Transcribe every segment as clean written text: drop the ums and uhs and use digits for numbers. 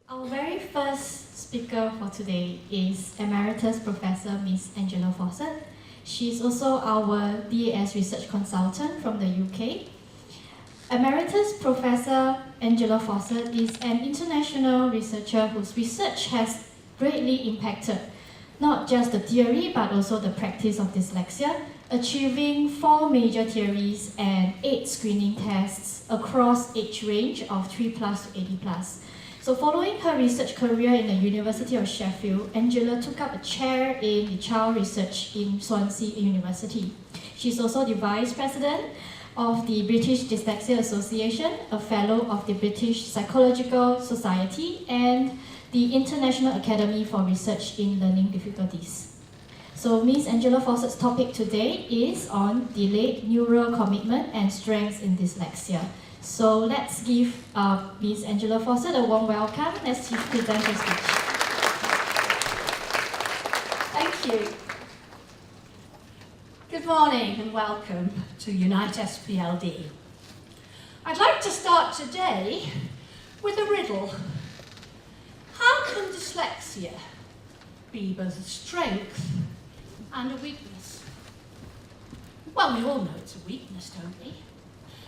Our very first speaker for today is Emeritus Professor Ms. Angela Fawcett. She's also our DAS research consultant from the UK. Emeritus Professor Angela Fawcett is an international researcher whose research has greatly impacted not just the theory but also the practice of dyslexia, achieving 4 major theories and 8 screening tests across age range of 3+ to 80+. So following her research career in the University of Sheffield, Angela took up a chair in the child research in Swansea University. She's also the Vice President of the British Dyslexia Association, a Fellow of the British Psychological Society, and the International Academy for Research in Learning Difficulties. So Ms. Angela Fawcett's topic today is on delayed neural commitment and strengths in dyslexia. So let's give Ms. Angela Fawcett a warm welcome as she presents her speech. Thank you. Good morning and welcome to UnITE SpLD. I'd like to start today with a riddle. How can dyslexia be both a strength and a weakness? Well, we all know it's a weakness, don't we?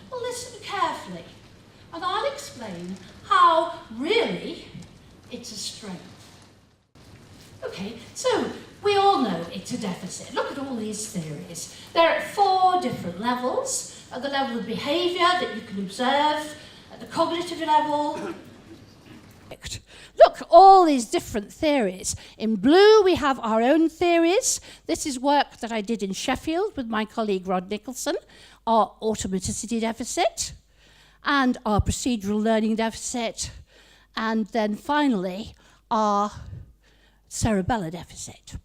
Well, listen carefully, and I'll explain how, really, it's a strength. Okay, so we all know it's a deficit. Look at all these theories. They're at 4 different levels. At the level of behaviour that you can observe, at the cognitive level. Look, all these different theories. In blue, we have our own theories. This is work that I did in Sheffield with my colleague Rod Nicholson, our automaticity deficit, and our procedural learning deficit, and then finally, our cerebellar deficit.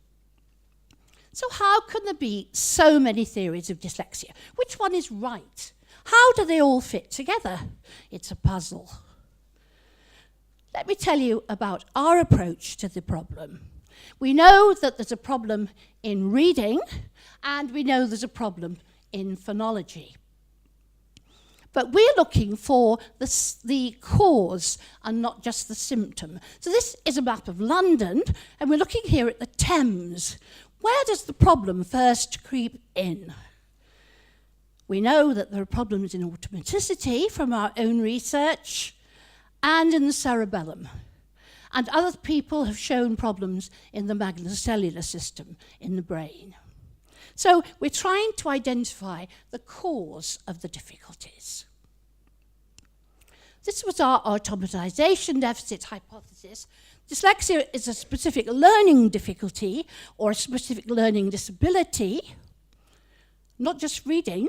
So how can there be so many theories of dyslexia? Which one is right? How do they all fit together? It's a puzzle. Let me tell you about our approach to the problem. We know that there's a problem in reading, and we know there's a problem in phonology. But we're looking for the cause and not just the symptom. So this is a map of London, and we're looking here at the Thames. Where does the problem first creep in? We know that there are problems in automaticity from our own research, and in the cerebellum. And other people have shown problems in the magnocellular system in the brain. So we're trying to identify the cause of the difficulties. This was our automatization deficit hypothesis. Dyslexia is a specific learning difficulty or a specific learning disability, not just reading,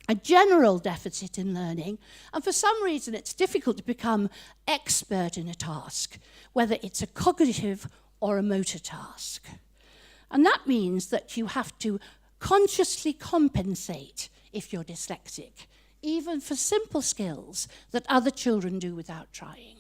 a general deficit in learning, and for some reason it's difficult to become expert in a task, whether it's a cognitive or a motor task. And that means that you have to consciously compensate if you're dyslexic, even for simple skills that other children do without trying.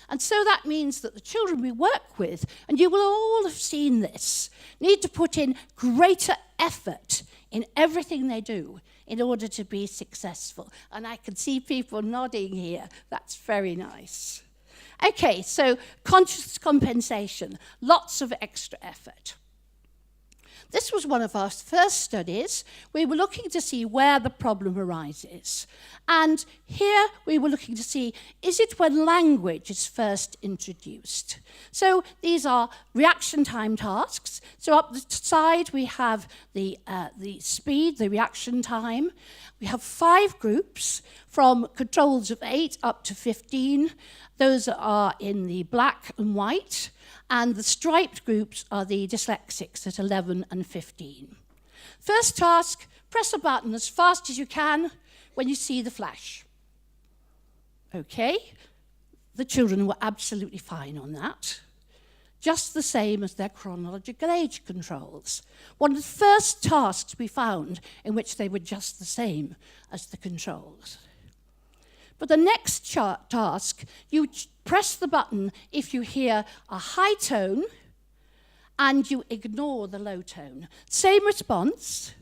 And so that means that the children we work with, and you will all have seen this, need to put in greater effort in everything they do in order to be successful. And I can see people nodding here. That's very nice. Okay, so conscious compensation, lots of extra effort. This was one of our first studies. We were looking to see where the problem arises. And here we were looking to see, is it when language is first introduced? So these are reaction time tasks. So up the side we have the speed, the reaction time. We have 5 groups from controls of 8 up to 15. Those are in the black and white. And the striped groups are the dyslexics at 11 and 15. First task, press a button as fast as you can when you see the flash. Okay, the children were absolutely fine on that. Just the same as their chronological age controls. One of the first tasks we found in which they were just the same as the controls. But the next task, you press the button if you hear a high tone and you ignore the low tone. Same response,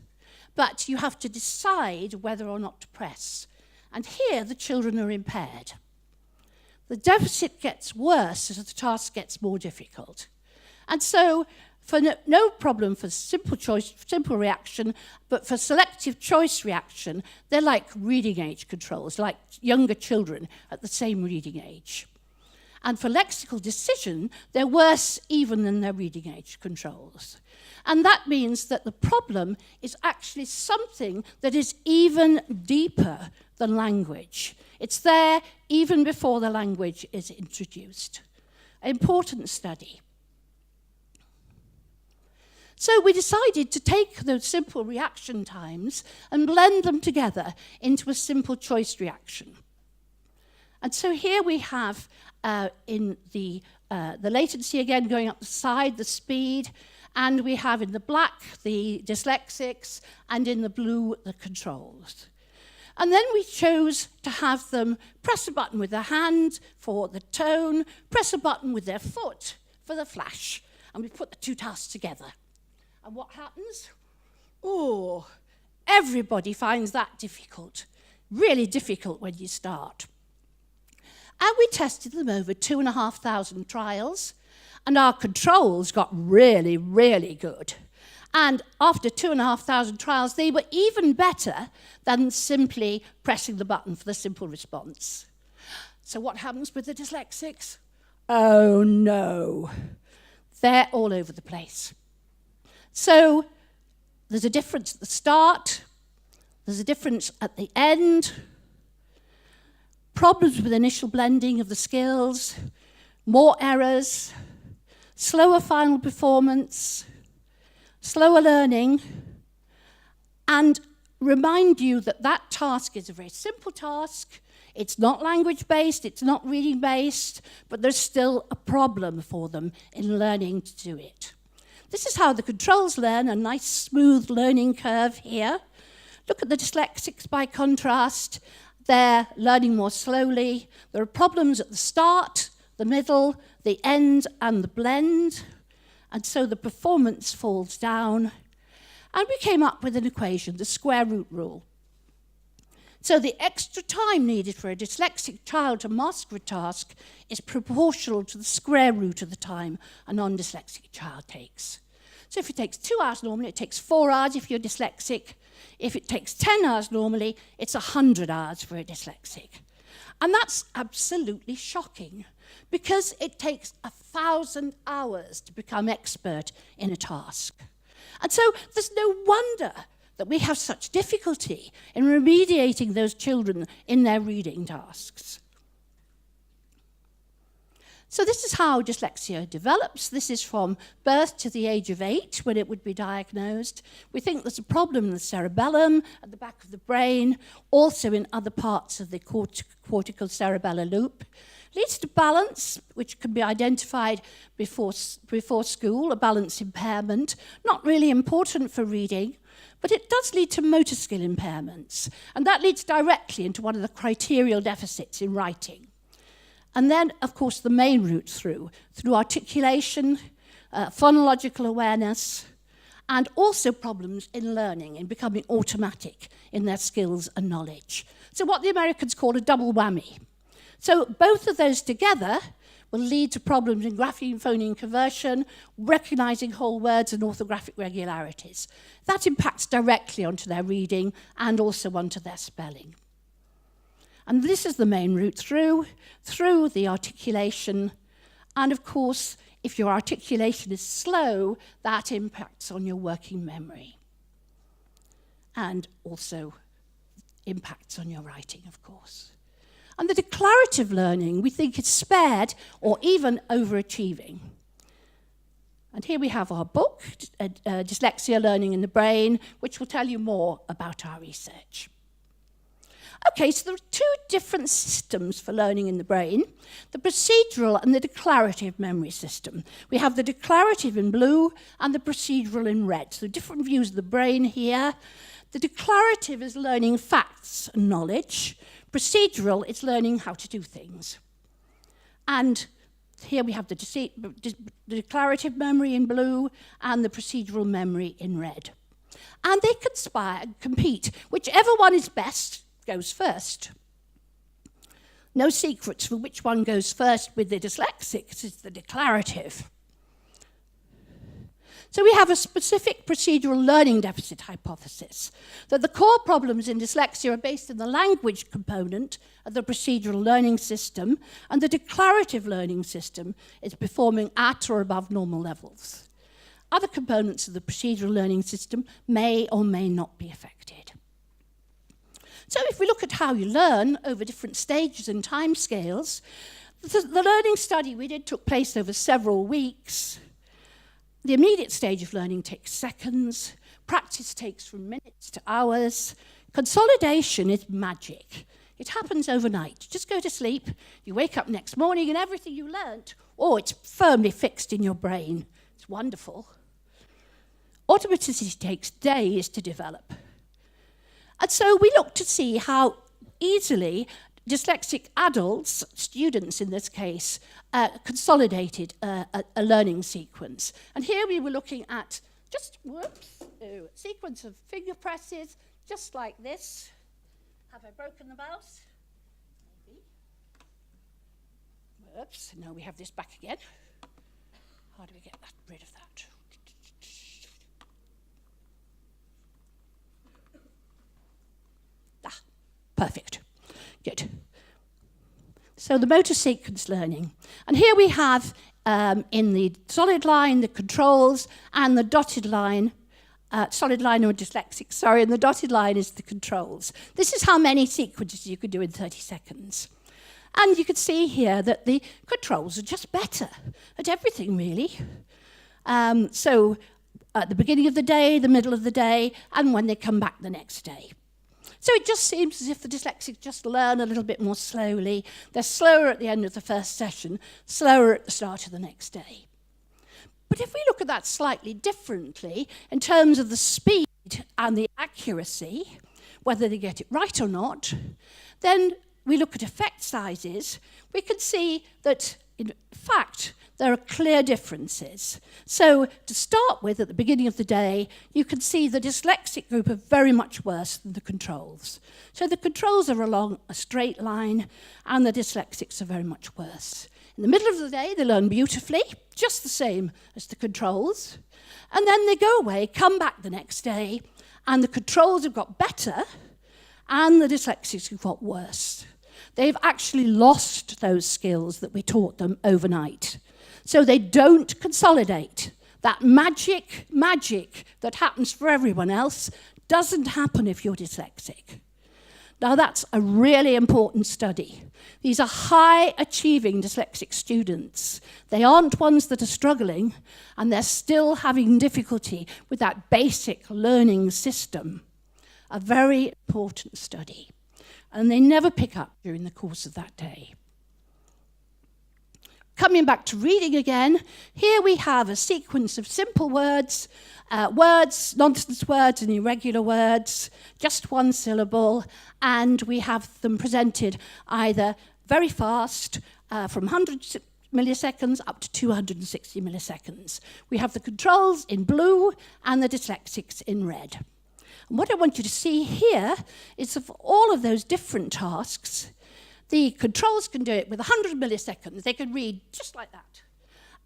but you have to decide whether or not to press. And here the children are impaired. the deficit gets worse as the task gets more difficult. And so, for no problem for simple reaction, but for selective choice reaction, they're like reading age controls, like younger children at the same reading age. And for lexical decision, they're worse even than their reading age controls. And that means that the problem is actually something that is even deeper than language. It's there even before the language is introduced. An important study. So we decided to take those simple reaction times and blend them together into a simple choice reaction. And so here we have in the latency again going up the side, the speed, and we have in the black the dyslexics, and in the blue the controls. And then we chose to have them press a button with their hand for the tone, press a button with their foot for the flash, and we put the two tasks together. And what happens? Oh, everybody finds that difficult, really difficult when you start. And we tested them over 2,500 trials, and our controls got really, really good. And after 2,500 trials, they were even better than simply pressing the button for the simple response. So what happens with the dyslexics? Oh no, they're all over the place. So there's a difference at the start, there's a difference at the end, problems with initial blending of the skills, more errors, slower final performance, slower learning, and remind you that that task is a very simple task. It's not language-based, it's not reading-based, but there's still a problem for them in learning to do it. This is how the controls learn, a nice smooth learning curve here. Look at the dyslexics by contrast. They're learning more slowly. There are problems at the start, the middle, the end, and the blend. And so the performance falls down. And we came up with an equation, the square root rule. So the extra time needed for a dyslexic child to master a task is proportional to the square root of the time a non-dyslexic child takes. So if it takes 2 hours normally, it takes 4 hours if you're dyslexic. If it takes 10 hours normally, it's 100 hours for a dyslexic. And that's absolutely shocking, because it takes 1,000 hours to become expert in a task. And so there's no wonder that we have such difficulty in remediating those children in their reading tasks. So this is how dyslexia develops. This is from birth to the age of 8, when it would be diagnosed. We think there's a problem in the cerebellum, at the back of the brain, also in other parts of the cortical cerebellar loop. Leads to balance, which can be identified before school, a balance impairment, not really important for reading, but it does lead to motor skill impairments, and that leads directly into one of the criterial deficits in writing. And then, of course, the main route through articulation, phonological awareness, and also problems in learning, in becoming automatic in their skills and knowledge. So what the Americans call a double whammy. So both of those together will lead to problems in grapheme phoneme conversion, recognizing whole words and orthographic regularities. That impacts directly onto their reading and also onto their spelling. And this is the main route through the articulation. And of course, if your articulation is slow, that impacts on your working memory. And also impacts on your writing, of course. And the declarative learning, we think, is spared or even overachieving. And here we have our book, Dyslexia, Learning in the Brain, which will tell you more about our research. Okay, so there are 2 different systems for learning in the brain, the procedural and the declarative memory system. We have the declarative in blue and the procedural in red. So different views of the brain here. The declarative is learning facts and knowledge. Procedural is learning how to do things. And here we have the declarative memory in blue and the procedural memory in red. And they conspire and compete. Whichever one is best goes first. no secrets for which one goes first with the dyslexics. It's the declarative. So we have a specific procedural learning deficit hypothesis, that the core problems in dyslexia are based in the language component of the procedural learning system, and the declarative learning system is performing at or above normal levels. Other components of the procedural learning system may or may not be affected. So if we look at how you learn over different stages and timescales, the learning study we did took place over several weeks. The immediate stage of learning takes seconds, practice takes from minutes to hours. Consolidation is magic. It happens overnight. Just go to sleep, you wake up next morning and everything you learnt, it's firmly fixed in your brain. It's wonderful. Automaticity takes days to develop. And so we look to see how easily dyslexic adults, students in this case, consolidated a learning sequence. And here we were looking at just, a sequence of finger presses, just like this. Have I broken the mouse? Maybe. Whoops, no, we have this back again. How do we get rid of that? Perfect. Good. So the motor sequence learning. And here we have in the solid line the controls and the dotted line, solid line or dyslexic, sorry, and the dotted line is the controls. This is how many sequences you could do in 30 seconds. And you can see here that the controls are just better at everything, really. So at the beginning of the day, the middle of the day, and when they come back the next day. So it just seems as if the dyslexics just learn a little bit more slowly. They're slower at the end of the first session, slower at the start of the next day. But if we look at that slightly differently, in terms of the speed and the accuracy, whether they get it right or not, then we look at effect sizes, we can see that, in fact, there are clear differences. So to start with, at the beginning of the day, you can see the dyslexic group are very much worse than the controls. So the controls are along a straight line, and the dyslexics are very much worse. In the middle of the day, they learn beautifully, just the same as the controls. And then they go away, come back the next day, and the controls have got better, and the dyslexics have got worse. They've actually lost those skills that we taught them overnight. So they don't consolidate. That magic that happens for everyone else doesn't happen if you're dyslexic. Now that's a really important study. These are high-achieving dyslexic students. They aren't ones that are struggling, and they're still having difficulty with that basic learning system. A very important study. And they never pick up during the course of that day. Coming back to reading again, here we have a sequence of simple words, nonsense words and irregular words, just one syllable, and we have them presented either very fast, from 100 milliseconds up to 260 milliseconds. We have the controls in blue and the dyslexics in red. And what I want you to see here is of all of those different tasks, the controls can do it with 100 milliseconds. They can read just like that.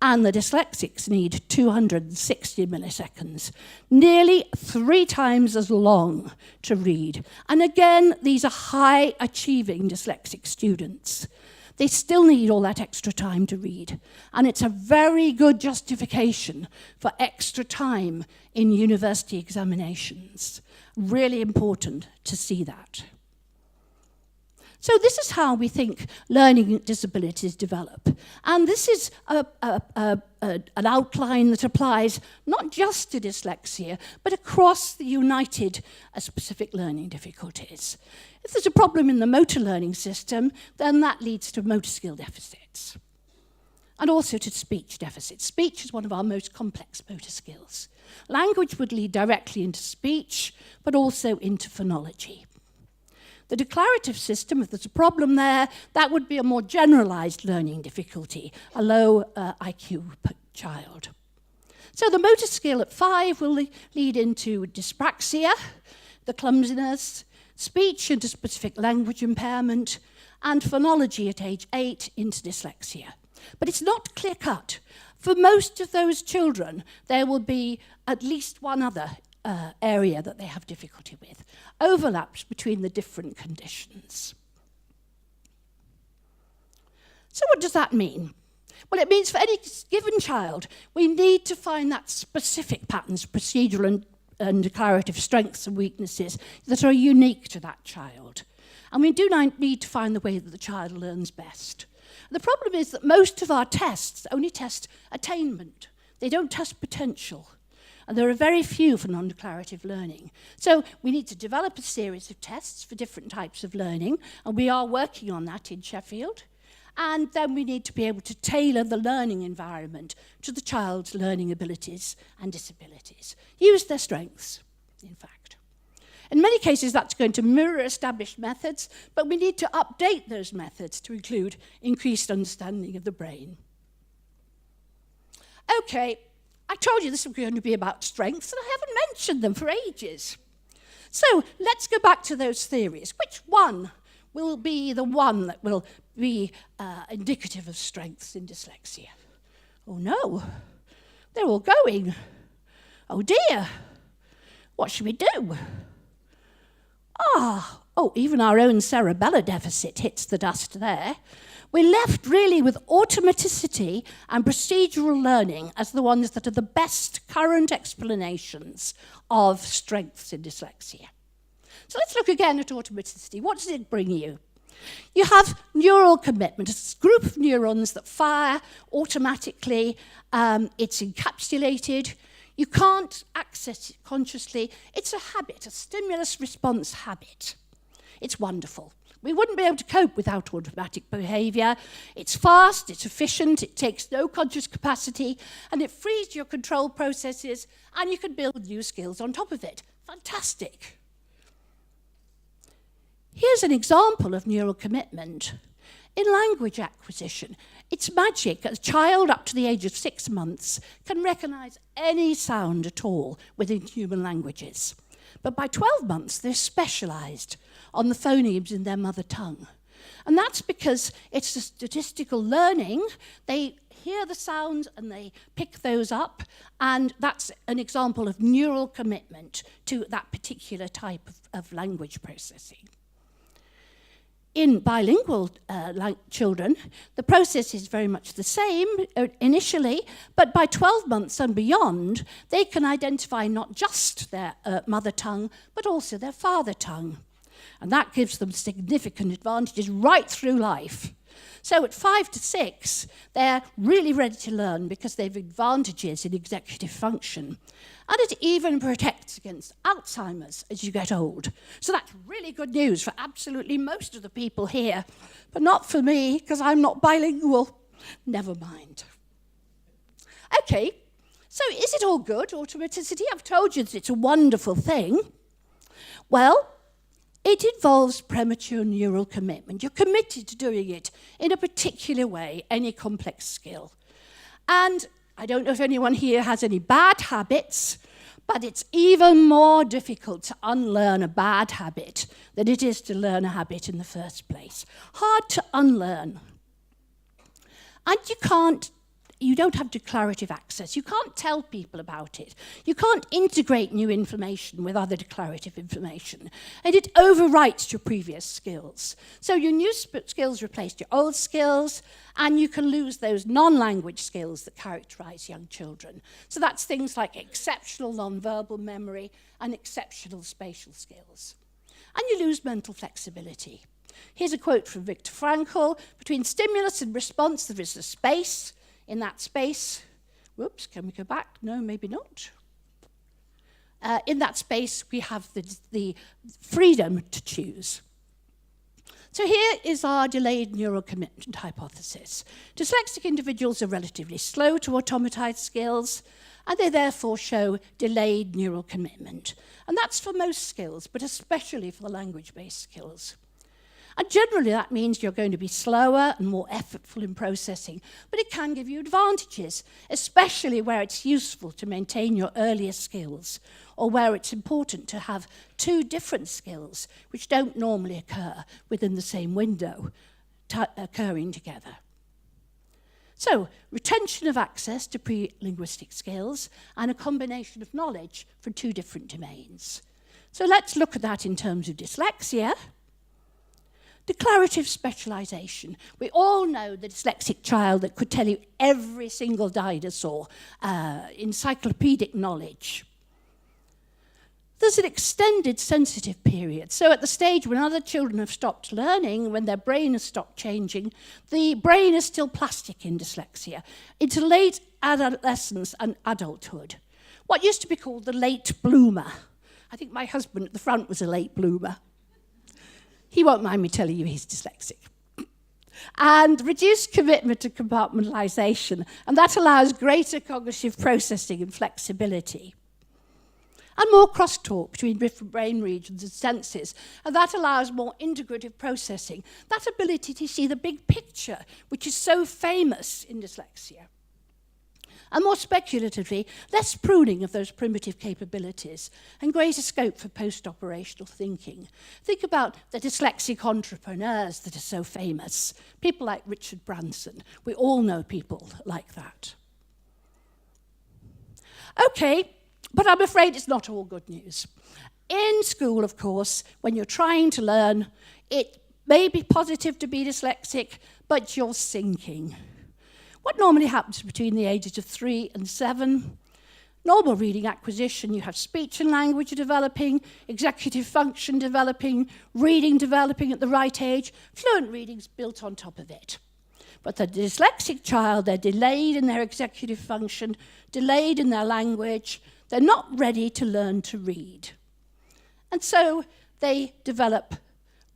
And the dyslexics need 260 milliseconds, nearly 3 times as long to read. And again, these are high-achieving dyslexic students. They still need all that extra time to read. And it's a very good justification for extra time in university examinations. Really important to see that. So this is how we think learning disabilities develop. And this is an outline that applies not just to dyslexia, but across the UnITE specific learning difficulties. If there's a problem in the motor learning system, then that leads to motor skill deficits. And also to speech deficits. Speech is one of our most complex motor skills. Language would lead directly into speech, but also into phonology. The declarative system, if there's a problem there, that would be a more generalized learning difficulty, a low IQ child. So the motor skill at 5 will lead into dyspraxia, the clumsiness, speech into specific language impairment, and phonology at age 8 into dyslexia. But it's not clear-cut. For most of those children, there will be at least one other area that they have difficulty with, overlaps between the different conditions. So what does that mean? Well, it means for any given child, we need to find that specific patterns, procedural and declarative strengths and weaknesses that are unique to that child. And we do need to find the way that the child learns best. The problem is that most of our tests only test attainment. They don't test potential. And there are very few for non-declarative learning. So we need to develop a series of tests for different types of learning, and we are working on that in Sheffield. And then we need to be able to tailor the learning environment to the child's learning abilities and disabilities. Use their strengths, in fact. In many cases, that's going to mirror established methods, but we need to update those methods to include increased understanding of the brain. Okay, I told you this was going to be about strengths, and I haven't mentioned them for ages. So let's go back to those theories. Which one will be the one that will be indicative of strengths in dyslexia? Oh no, they're all going. Oh dear, what should we do? Even our own cerebellar deficit hits the dust there. We're left really with automaticity and procedural learning as the ones that are the best current explanations of strengths in dyslexia. So let's look again at automaticity. What does it bring you? You have neural commitment. It's a group of neurons that fire automatically. It's encapsulated. You can't access it consciously. It's a habit, a stimulus-response habit. It's wonderful. We wouldn't be able to cope without automatic behaviour. It's fast, it's efficient, it takes no conscious capacity, and it frees your control processes, and you can build new skills on top of it. Fantastic. Here's an example of neural commitment. In language acquisition, it's magic. A child up to the age of 6 months can recognise any sound at all within human languages. But by 12 months, they're specialised on the phonemes in their mother tongue. And that's because it's a statistical learning. They hear the sounds and they pick those up, and that's an example of neural commitment to that particular type of language processing. In bilingual children, the process is very much the same initially, but by 12 months and beyond, they can identify not just their mother tongue, but also their father tongue. And that gives them significant advantages right through life. So at 5 to 6, they're really ready to learn because they have advantages in executive function. And it even protects against Alzheimer's as you get old. So that's really good news for absolutely most of the people here, but not for me, because I'm not bilingual. Never mind. Okay, so is it all good, automaticity? I've told you that it's a wonderful thing. Well, it involves premature neural commitment. You're committed to doing it in a particular way, any complex skill. And I don't know if anyone here has any bad habits, but it's even more difficult to unlearn a bad habit than it is to learn a habit in the first place. Hard to unlearn. And you don't have declarative access. You can't tell people about it. You can't integrate new information with other declarative information. And it overwrites your previous skills. So your new skills replace your old skills, and you can lose those non-language skills that characterize young children. So that's things like exceptional non-verbal memory and exceptional spatial skills. And you lose mental flexibility. Here's a quote from Viktor Frankl. Between stimulus and response, there is a space. In that space, whoops, can we go back? No, maybe not. In that space, we have the freedom to choose. So here is our delayed neural commitment hypothesis. Dyslexic individuals are relatively slow to automatize skills, and they therefore show delayed neural commitment. And that's for most skills, but especially for the language-based skills. And generally that means you're going to be slower and more effortful in processing, but it can give you advantages, especially where it's useful to maintain your earlier skills, or where it's important to have two different skills which don't normally occur within the same window. occurring together. So, retention of access to pre-linguistic skills and a combination of knowledge from two different domains. So let's look at that in terms of dyslexia. Declarative specialisation. We all know the dyslexic child that could tell you every single dinosaur, encyclopedic knowledge. There's an extended sensitive period. So at the stage when other children have stopped learning, when their brain has stopped changing, the brain is still plastic in dyslexia, into late adolescence and adulthood. What used to be called the late bloomer. I think my husband at the front was a late bloomer. He won't mind me telling you he's dyslexic. And reduced commitment to compartmentalisation, and that allows greater cognitive processing and flexibility. And more crosstalk between different brain regions and senses, and that allows more integrative processing, that ability to see the big picture, which is so famous in dyslexia. And more speculatively, less pruning of those primitive capabilities and greater scope for post-operational thinking. Think about the dyslexic entrepreneurs that are so famous, people like Richard Branson. We all know people like that. Okay. But I'm afraid it's not all good news. In school, of course, when you're trying to learn, it may be positive to be dyslexic, but you're sinking. What normally happens between the ages of 3 and 7? Normal reading acquisition, you have speech and language developing, executive function developing, reading developing at the right age, fluent reading's built on top of it. But the dyslexic child, they're delayed in their executive function, delayed in their language, they're not ready to learn to read. And so they develop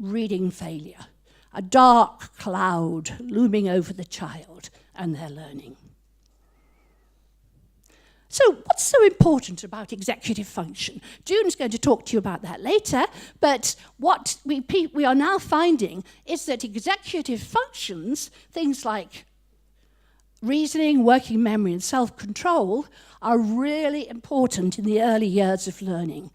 reading failure, a dark cloud looming over the child and their learning. So what's so important about executive function? June's going to talk to you about that later, but what we are now finding is that executive functions, things like reasoning, working memory, and self-control are really important in the early years of learning.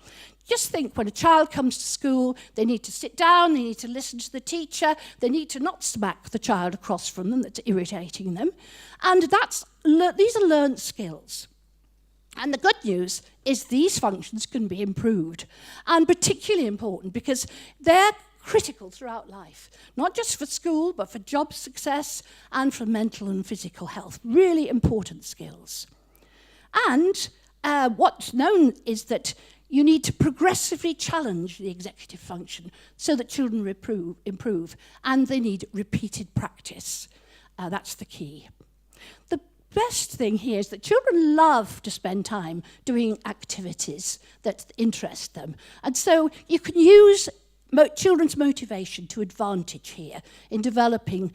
Just think, when a child comes to school, they need to sit down, they need to listen to the teacher, they need to not smack the child across from them that's irritating them. And these are learned skills. And the good news is these functions can be improved, and particularly important because they're critical throughout life, not just for school, but for job success and for mental and physical health. Really important skills. And what's known is that you need to progressively challenge the executive function so that children improve, and they need repeated practice. That's the key. The best thing here is that children love to spend time doing activities that interest them. And so you can use children's motivation to advantage here in developing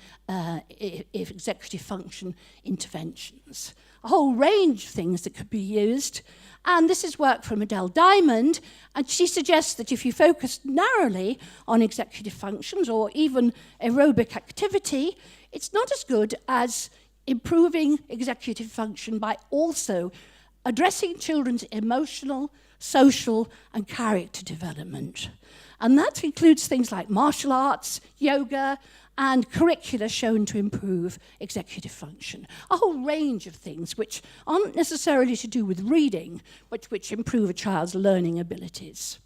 executive function interventions. A whole range of things that could be used. And this is work from Adele Diamond, and she suggests that if you focus narrowly on executive functions or even aerobic activity, it's not as good as improving executive function by also addressing children's emotional, social, and character development. And that includes things like martial arts, yoga, and curricula shown to improve executive function. A whole range of things which aren't necessarily to do with reading, but which improve a child's learning abilities.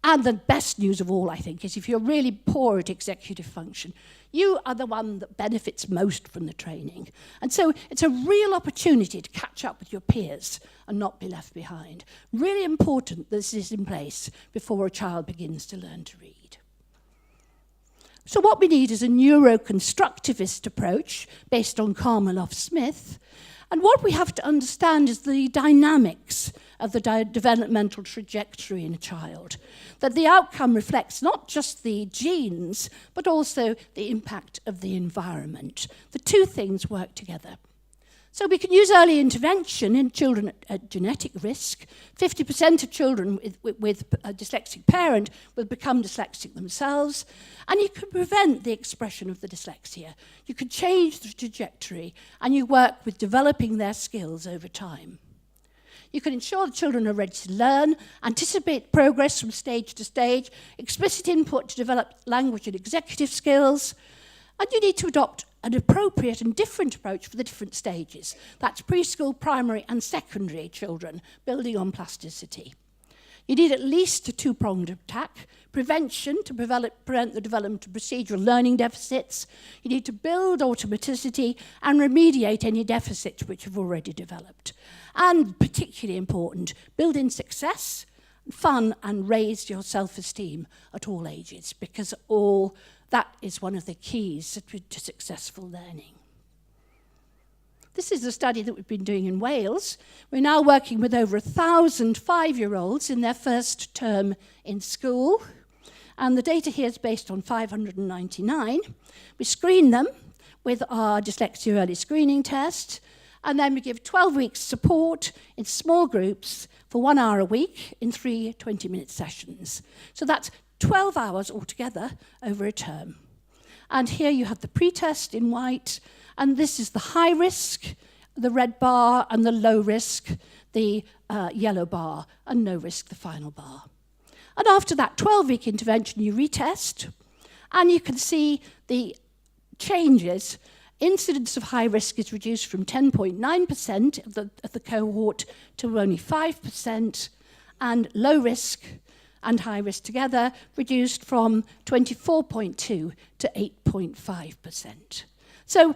And the best news of all, I think, is if you're really poor at executive function, you are the one that benefits most from the training. And so it's a real opportunity to catch up with your peers and not be left behind. Really important that this is in place before a child begins to learn to read. So what we need is a neuroconstructivist approach based on Karmeloff-Smith. And what we have to understand is the dynamics of the developmental trajectory in a child. That the outcome reflects not just the genes, but also the impact of the environment. The two things work together. So we can use early intervention in children at genetic risk. 50% of children with a dyslexic parent will become dyslexic themselves. And you can prevent the expression of the dyslexia. You can change the trajectory, and you work with developing their skills over time. You can ensure the children are ready to learn, anticipate progress from stage to stage, explicit input to develop language and executive skills, and you need to adopt an appropriate and different approach for the different stages. That's preschool, primary and secondary children, building on plasticity. You need at least a two-pronged attack: prevention to prevent the development of procedural learning deficits. You need to build automaticity and remediate any deficits which have already developed. And particularly important, build in success, fun, and raise your self-esteem at all ages, because that is one of the keys to successful learning. This is a study that we've been doing in Wales. We're now working with over 1,000 5-year-olds in their first term in school. And the data here is based on 599. We screen them with our dyslexia early screening test, and then we give 12 weeks support in small groups for 1 hour a week in 3 20-minute sessions. So that's 12 hours altogether over a term. And here you have the pre-test in white, and this is the high risk, the red bar, and the low risk, the yellow bar, and no risk, the final bar. And after that 12-week intervention, you retest, and you can see the changes. Incidence of high risk is reduced from 10.9% of the cohort to only 5%, and low risk and high risk together reduced from 24.2 to 8.5%. So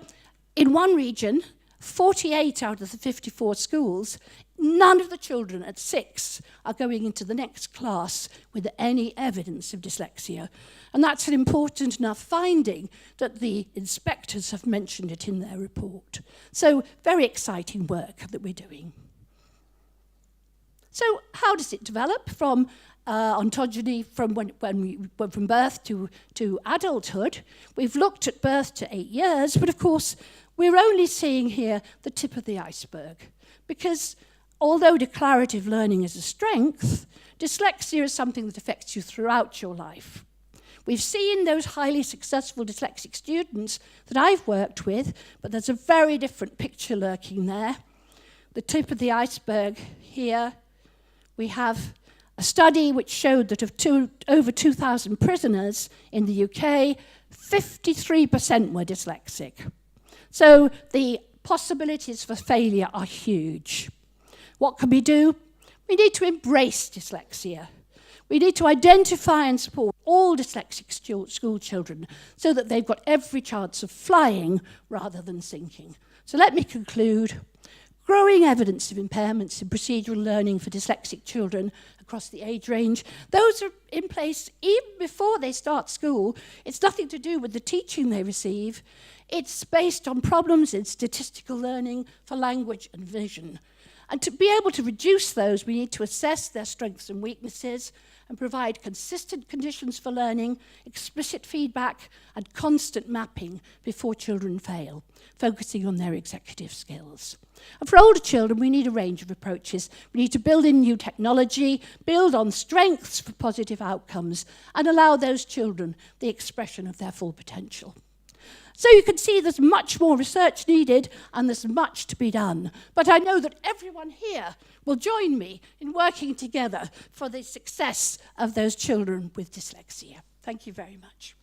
in one region, 48 out of the 54 schools, none of the children at 6 are going into the next class with any evidence of dyslexia. And that's an important enough finding that the inspectors have mentioned it in their report. So very exciting work that we're doing. So how does it develop from ontogeny from birth to adulthood? We've looked at birth to 8 years, but of course we're only seeing here the tip of the iceberg, because although declarative learning is a strength, dyslexia is something that affects you throughout your life. We've seen those highly successful dyslexic students that I've worked with, but there's a very different picture lurking there. The tip of the iceberg here, we have a study which showed that of over 2,000 prisoners in the UK, 53% were dyslexic. So the possibilities for failure are huge. What can we do? We need to embrace dyslexia. We need to identify and support all dyslexic school children so that they've got every chance of flying rather than sinking. So let me conclude. Growing evidence of impairments in procedural learning for dyslexic children across the age range. Those are in place even before they start school. It's nothing to do with the teaching they receive. It's based on problems in statistical learning for language and vision. And to be able to reduce those, we need to assess their strengths and weaknesses and provide consistent conditions for learning, explicit feedback, and constant mapping before children fail, focusing on their executive skills. And for older children, we need a range of approaches. We need to build in new technology, build on strengths for positive outcomes, and allow those children the expression of their full potential. So you can see there's much more research needed and there's much to be done. But I know that everyone here will join me in working together for the success of those children with dyslexia. Thank you very much.